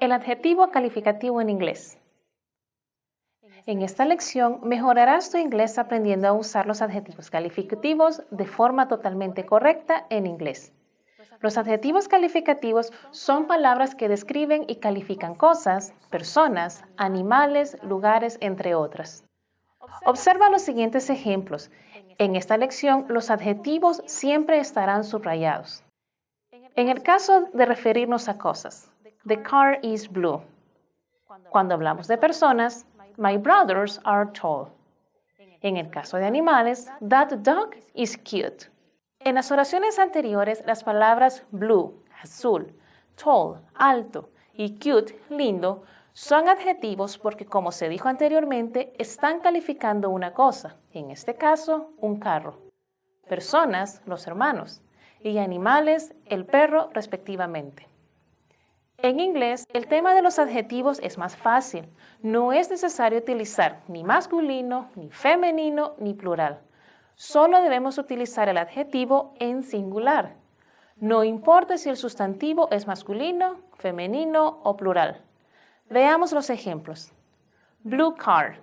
El adjetivo calificativo en inglés. En esta lección mejorarás tu inglés aprendiendo a usar los adjetivos calificativos de forma totalmente correcta en inglés. Los adjetivos calificativos son palabras que describen y califican cosas, personas, animales, lugares, entre otras. Observa los siguientes ejemplos. En esta lección, los adjetivos siempre estarán subrayados. En el caso de referirnos a cosas, the car is blue. Cuando hablamos de personas, my brothers are tall. En el caso de animales, that dog is cute. En las oraciones anteriores, las palabras blue, azul, tall, alto y cute, lindo, son adjetivos porque, como se dijo anteriormente, están calificando una cosa, en este caso, un carro. Personas, los hermanos, y animales, el perro, respectivamente. En inglés, el tema de los adjetivos es más fácil. No es necesario utilizar ni masculino, ni femenino, ni plural. Solo debemos utilizar el adjetivo en singular. No importa si el sustantivo es masculino, femenino o plural. Veamos los ejemplos. Blue car.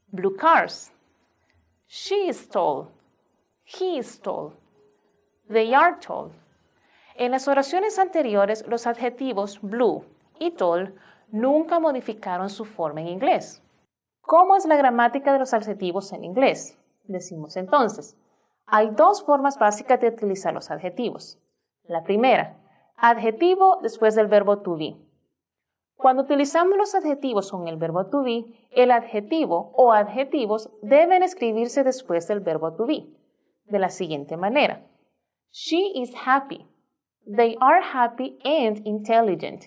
Blue cars. She is tall. He is tall. They are tall. En las oraciones anteriores, los adjetivos blue y tall nunca modificaron su forma en inglés. ¿Cómo es la gramática de los adjetivos en inglés? Decimos entonces, hay dos formas básicas de utilizar los adjetivos. La primera, adjetivo después del verbo to be. Cuando utilizamos los adjetivos con el verbo to be, el adjetivo o adjetivos deben escribirse después del verbo to be, de la siguiente manera. She is happy. They are happy and intelligent.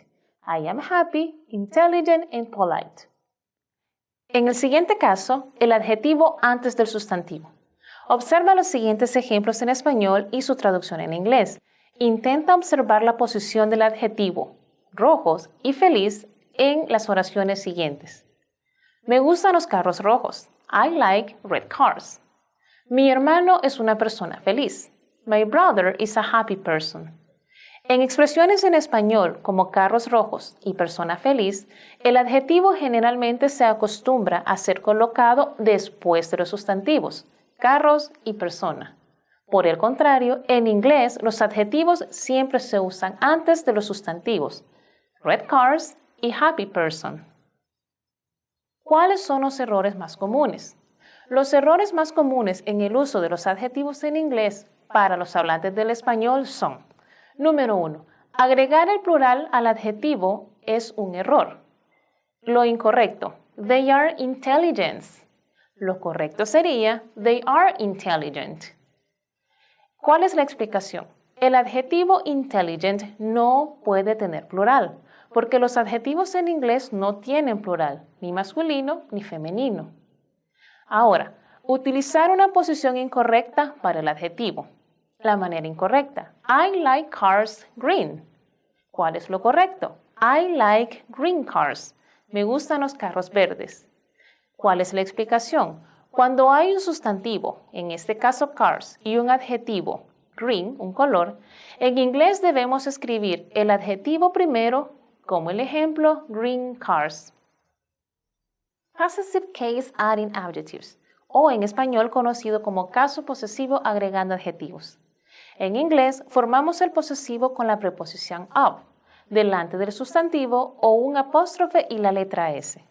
I am happy, intelligent and polite. En el siguiente caso, el adjetivo antes del sustantivo. Observa los siguientes ejemplos en español y su traducción en inglés. Intenta observar la posición del adjetivo rojos y feliz en las oraciones siguientes. Me gustan los carros rojos. I like red cars. Mi hermano es una persona feliz. My brother is a happy person. En expresiones en español como carros rojos y persona feliz, el adjetivo generalmente se acostumbra a ser colocado después de los sustantivos, carros y persona. Por el contrario, en inglés los adjetivos siempre se usan antes de los sustantivos, red cars y happy person. ¿Cuáles son los errores más comunes? Los errores más comunes en el uso de los adjetivos en inglés para los hablantes del español son: Número 1. Agregar el plural al adjetivo es un error. Lo incorrecto, they are intelligent. Lo correcto sería, they are intelligent. ¿Cuál es la explicación? El adjetivo intelligent no puede tener plural, porque los adjetivos en inglés no tienen plural, ni masculino ni femenino. Ahora, utilizar una posición incorrecta para el adjetivo. La manera incorrecta. I like cars green. ¿Cuál es lo correcto? I like green cars. Me gustan los carros verdes. ¿Cuál es la explicación? Cuando hay un sustantivo, en este caso cars, y un adjetivo, green, un color, en inglés debemos escribir el adjetivo primero, como el ejemplo, green cars. Possessive case adding adjectives, o en español conocido como caso posesivo agregando adjetivos. En inglés, formamos el posesivo con la preposición of, delante del sustantivo o un apóstrofe y la letra S.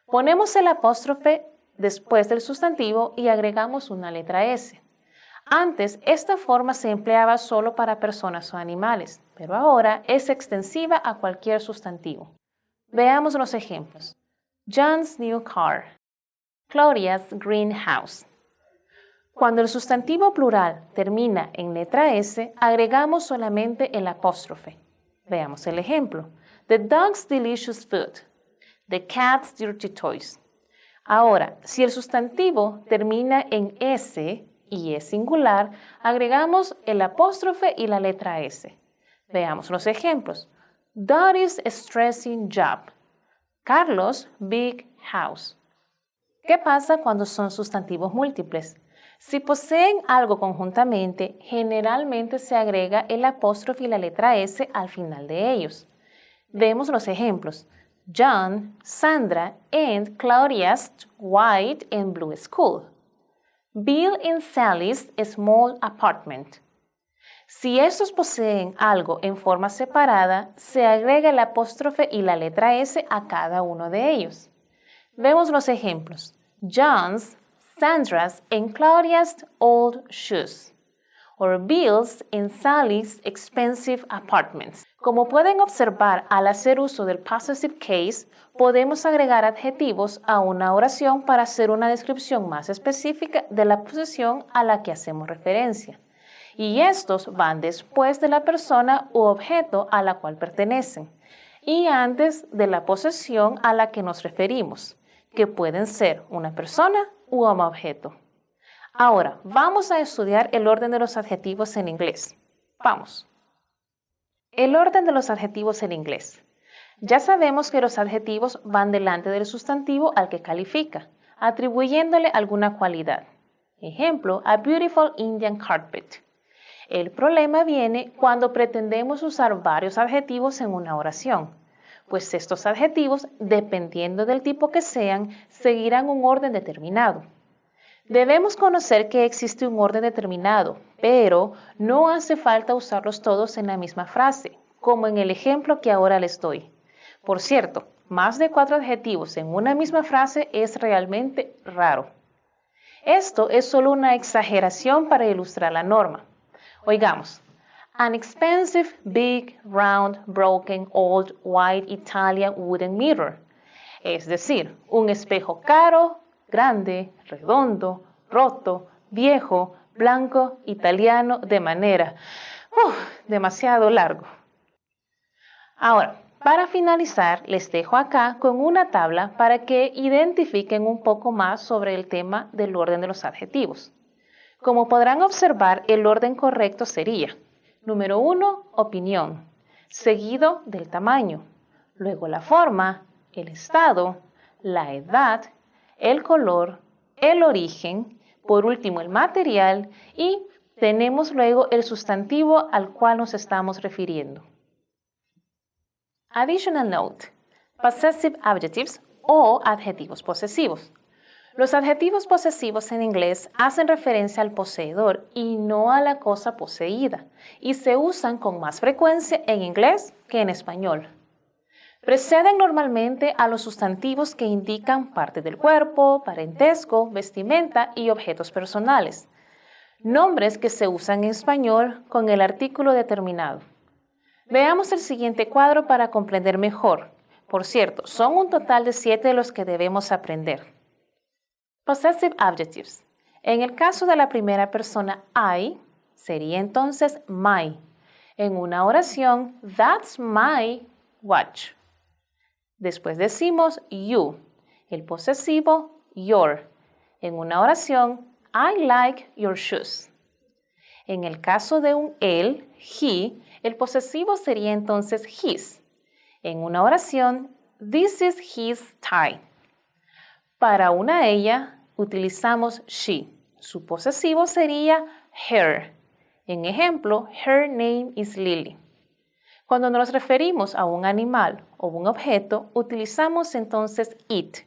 Ponemos el apóstrofe después del sustantivo y agregamos una letra S. Antes, esta forma se empleaba solo para personas o animales, pero ahora es extensiva a cualquier sustantivo. Veamos los ejemplos. John's new car. Claudia's greenhouse. Cuando el sustantivo plural termina en letra S, agregamos solamente el apóstrofe. Veamos el ejemplo. The dog's delicious food. The cat's dirty toys. Ahora, si el sustantivo termina en S y es singular, agregamos el apóstrofe y la letra S. Veamos los ejemplos. Doris stressing job. Carlos big house. ¿Qué pasa cuando son sustantivos múltiples? Si poseen algo conjuntamente, generalmente se agrega el apóstrofe y la letra S al final de ellos. Vemos los ejemplos. John, Sandra, and Claudia's white and blue school. Bill and Sally's small apartment. Si estos poseen algo en forma separada, se agrega el apóstrofe y la letra S a cada uno de ellos. Vemos los ejemplos. John's, Sandra's, and Claudia's old shoes. Or Bill's and Sally's expensive apartments. Como pueden observar, al hacer uso del possessive case, podemos agregar adjetivos a una oración para hacer una descripción más específica de la posesión a la que hacemos referencia. Y estos van después de la persona u objeto a la cual pertenecen y antes de la posesión a la que nos referimos, que pueden ser una persona u un objeto. Ahora, vamos a estudiar el orden de los adjetivos en inglés. Vamos. El orden de los adjetivos en inglés. Ya sabemos que los adjetivos van delante del sustantivo al que califica, atribuyéndole alguna cualidad. Ejemplo, a beautiful Indian carpet. El problema viene cuando pretendemos usar varios adjetivos en una oración, pues estos adjetivos, dependiendo del tipo que sean, seguirán un orden determinado. Debemos conocer que existe un orden determinado, pero no hace falta usarlos todos en la misma frase, como en el ejemplo que ahora les doy. Por cierto, más de 4 adjetivos en una misma frase es realmente raro. Esto es solo una exageración para ilustrar la norma. Oigamos. An expensive, big, round, broken, old, white, Italian wooden mirror. Es decir, un espejo caro, grande, redondo, roto, viejo, blanco, italiano, de manera demasiado largo. Ahora, para finalizar, les dejo acá con una tabla para que identifiquen un poco más sobre el tema del orden de los adjetivos. Como podrán observar, el orden correcto sería: número 1, opinión, seguido del tamaño, luego la forma, el estado, la edad, el color, el origen, por último el material y tenemos luego el sustantivo al cual nos estamos refiriendo. Additional note: possessive adjectives o adjetivos posesivos. Los adjetivos posesivos en inglés hacen referencia al poseedor y no a la cosa poseída, y se usan con más frecuencia en inglés que en español. Preceden normalmente a los sustantivos que indican parte del cuerpo, parentesco, vestimenta y objetos personales. Nombres que se usan en español con el artículo determinado. Veamos el siguiente cuadro para comprender mejor. Por cierto, son un total de 7 los que debemos aprender. Possessive adjectives. En el caso de la primera persona I, sería entonces my. En una oración, that's my watch. Después decimos you. El posesivo, your. En una oración, I like your shoes. En el caso de un él, he, el posesivo sería entonces his. En una oración, this is his tie. Para una ella, utilizamos she. Su posesivo sería her. En ejemplo, her name is Lily. Cuando nos referimos a un animal o un objeto, utilizamos entonces it.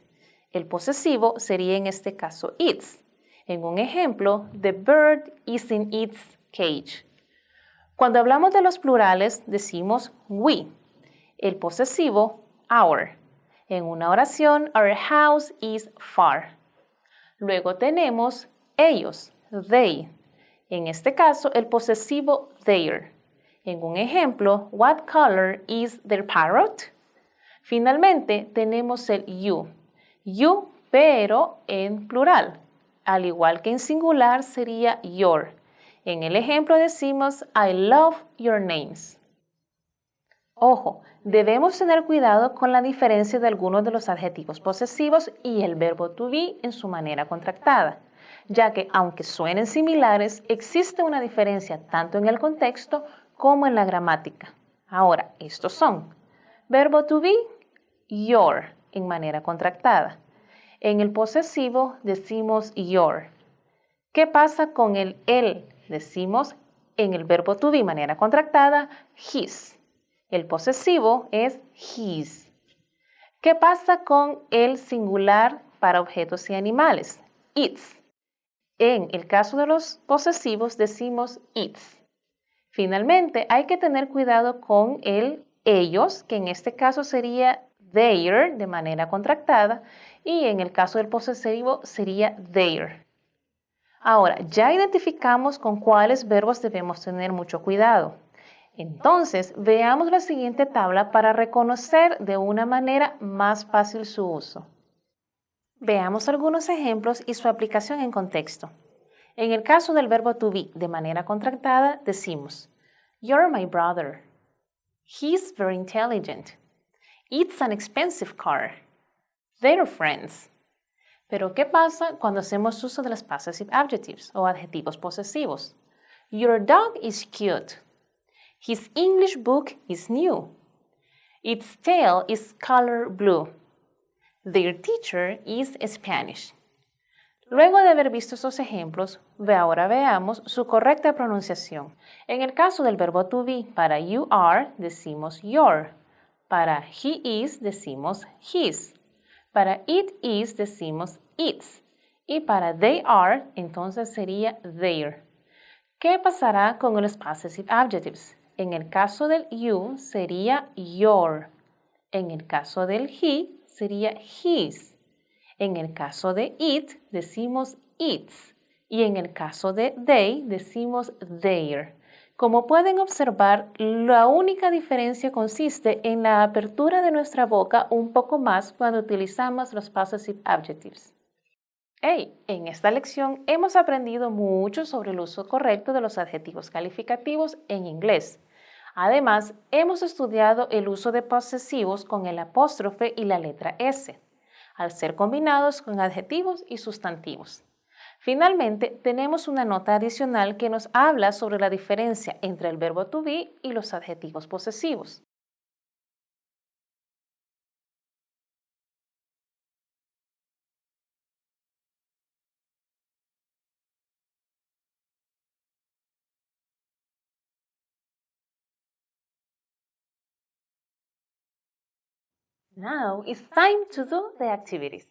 El posesivo sería en este caso its. En un ejemplo, the bird is in its cage. Cuando hablamos de los plurales, decimos we. El posesivo, our. En una oración, our house is far. Luego tenemos ellos, they. En este caso, el posesivo their. En un ejemplo, what color is their parrot? Finalmente, tenemos el you. You, pero en plural. Al igual que en singular sería your. En el ejemplo decimos, I love your names. Ojo, debemos tener cuidado con la diferencia de algunos de los adjetivos posesivos y el verbo to be en su manera contractada, ya que aunque suenen similares, existe una diferencia tanto en el contexto como en la gramática. Ahora, estos son: verbo to be, your, en manera contractada. En el posesivo decimos your. ¿Qué pasa con el él? Decimos en el verbo to be, manera contractada, his. El posesivo es his. ¿Qué pasa con el singular para objetos y animales? Its. En el caso de los posesivos decimos its. Finalmente, hay que tener cuidado con el ellos, que en este caso sería their de manera contractada, y en el caso del posesivo sería their. Ahora, ya identificamos con cuáles verbos debemos tener mucho cuidado. Entonces, veamos la siguiente tabla para reconocer de una manera más fácil su uso. Veamos algunos ejemplos y su aplicación en contexto. En el caso del verbo to be de manera contractada, decimos You're my brother. He's very intelligent. It's an expensive car. They're friends. Pero, ¿qué pasa cuando hacemos uso de las possessive adjectives o adjetivos posesivos? Your dog is cute. His English book is new. Its tail is color blue. Their teacher is Spanish. Luego de haber visto estos ejemplos, ahora veamos su correcta pronunciación. En el caso del verbo to be, para you are decimos your. Para he is decimos his. Para it is decimos its. Y para they are, entonces sería their. ¿Qué pasará con los possessive adjectives? En el caso del you sería your. En el caso del he sería his. En el caso de it decimos its. Y en el caso de they decimos their. Como pueden observar, la única diferencia consiste en la apertura de nuestra boca un poco más cuando utilizamos los possessive adjectives. En esta lección hemos aprendido mucho sobre el uso correcto de los adjetivos calificativos en inglés. Además, hemos estudiado el uso de posesivos con el apóstrofe y la letra S, al ser combinados con adjetivos y sustantivos. Finalmente, tenemos una nota adicional que nos habla sobre la diferencia entre el verbo to be y los adjetivos posesivos. Now it's time to do the activities.